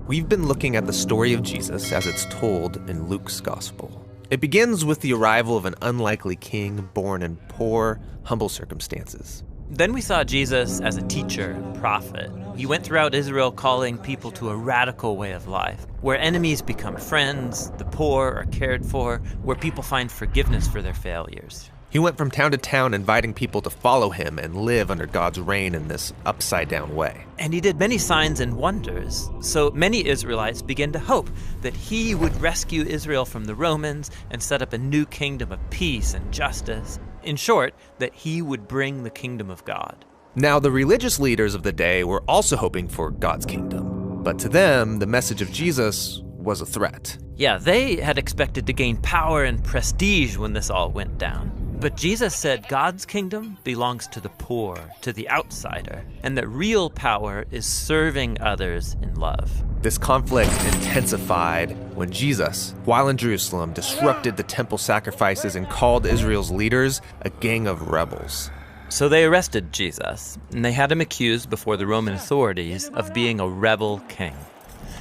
We've been looking at the story of Jesus as it's told in Luke's gospel. It begins with the arrival of an unlikely king born in poor, humble circumstances. Then we saw Jesus as a teacher and prophet. He went throughout Israel calling people to a radical way of life, where enemies become friends, the poor are cared for, where people find forgiveness for their failures. He went from town to town inviting people to follow him and live under God's reign in this upside-down way. And he did many signs and wonders, so many Israelites began to hope that he would rescue Israel from the Romans and set up a new kingdom of peace and justice. In short, that he would bring the kingdom of God. Now, the religious leaders of the day were also hoping for God's kingdom, but to them, the message of Jesus was a threat. Yeah, they had expected to gain power and prestige when this all went down. But Jesus said God's kingdom belongs to the poor, to the outsider, and that real power is serving others in love. This conflict intensified when Jesus, while in Jerusalem, disrupted the temple sacrifices and called Israel's leaders a gang of rebels. So they arrested Jesus, and they had him accused before the Roman authorities of being a rebel king.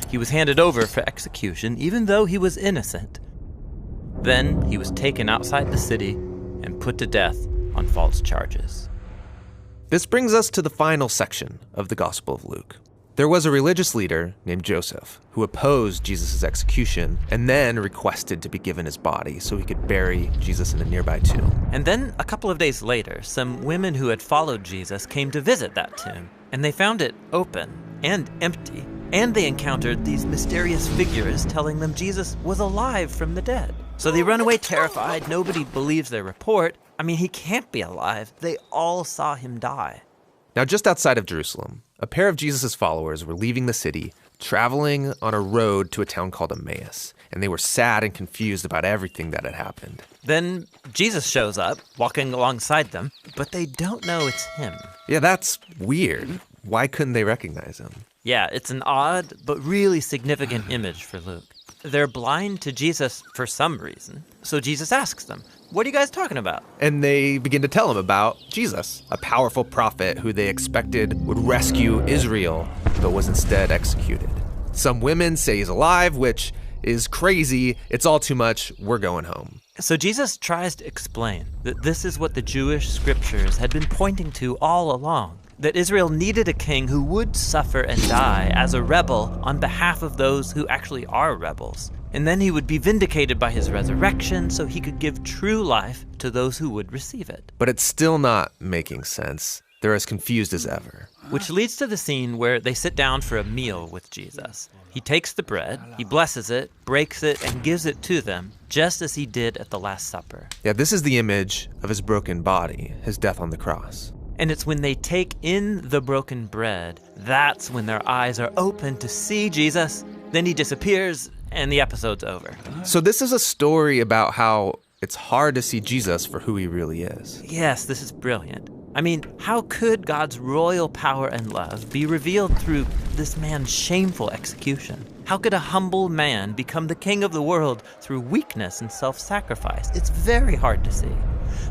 He was handed over for execution, even though he was innocent. Then he was taken outside the city and put to death on false charges. This brings us to the final section of the Gospel of Luke. There was a religious leader named Joseph who opposed Jesus' execution and then requested to be given his body so he could bury Jesus in a nearby tomb. And then a couple of days later, some women who had followed Jesus came to visit that tomb, and they found it open and empty, and they encountered these mysterious figures telling them Jesus was alive from the dead. So they run away terrified. Nobody believes their report. I mean, he can't be alive. They all saw him die. Now, just outside of Jerusalem, a pair of Jesus' followers were leaving the city, traveling on a road to a town called Emmaus, and they were sad and confused about everything that had happened. Then Jesus shows up, walking alongside them, but they don't know it's him. Yeah, that's weird. Why couldn't they recognize him? Yeah, it's an odd but really significant image for Luke. They're blind to Jesus for some reason. So Jesus asks them, "What are you guys talking about?" And they begin to tell him about Jesus, a powerful prophet who they expected would rescue Israel, but was instead executed. Some women say he's alive, which is crazy. It's all too much. We're going home. So Jesus tries to explain that this is what the Jewish scriptures had been pointing to all along. That Israel needed a king who would suffer and die as a rebel on behalf of those who actually are rebels. And then he would be vindicated by his resurrection so he could give true life to those who would receive it. But it's still not making sense. They're as confused as ever. Which leads to the scene where they sit down for a meal with Jesus. He takes the bread, he blesses it, breaks it, and gives it to them, just as he did at the Last Supper. Yeah, this is the image of his broken body, his death on the cross. And it's when they take in the broken bread, that's when their eyes are open to see Jesus. Then he disappears, and the episode's over. So this is a story about how it's hard to see Jesus for who he really is. Yes, this is brilliant. I mean, how could God's royal power and love be revealed through this man's shameful execution? How could a humble man become the king of the world through weakness and self-sacrifice? It's very hard to see.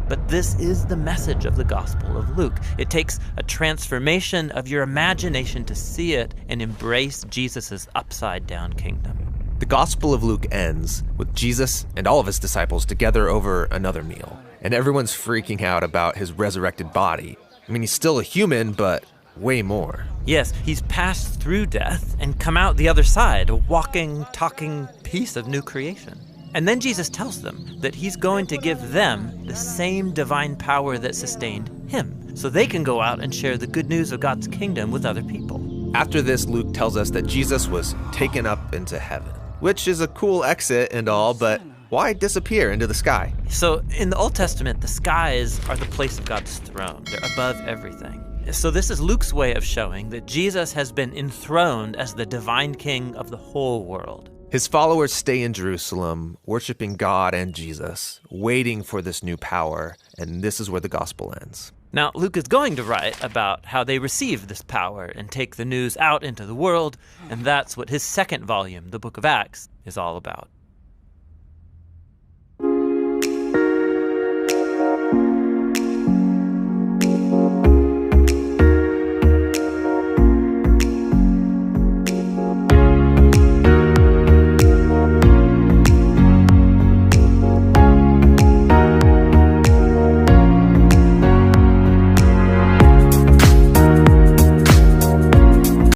But this is the message of the Gospel of Luke. It takes a transformation of your imagination to see it and embrace Jesus' upside-down kingdom. The Gospel of Luke ends with Jesus and all of his disciples together over another meal. And everyone's freaking out about his resurrected body. I mean, he's still a human, but way more. Yes, he's passed through death and come out the other side, a walking, talking piece of new creation. And then Jesus tells them that he's going to give them the same divine power that sustained him, so they can go out and share the good news of God's kingdom with other people. After this, Luke tells us that Jesus was taken up into heaven, which is a cool exit and all, but why disappear into the sky? So in the Old Testament, the skies are the place of God's throne. They're above everything. So this is Luke's way of showing that Jesus has been enthroned as the divine king of the whole world. His followers stay in Jerusalem, worshiping God and Jesus, waiting for this new power, and this is where the gospel ends. Now, Luke is going to write about how they receive this power and take the news out into the world, and that's what his second volume, the book of Acts, is all about.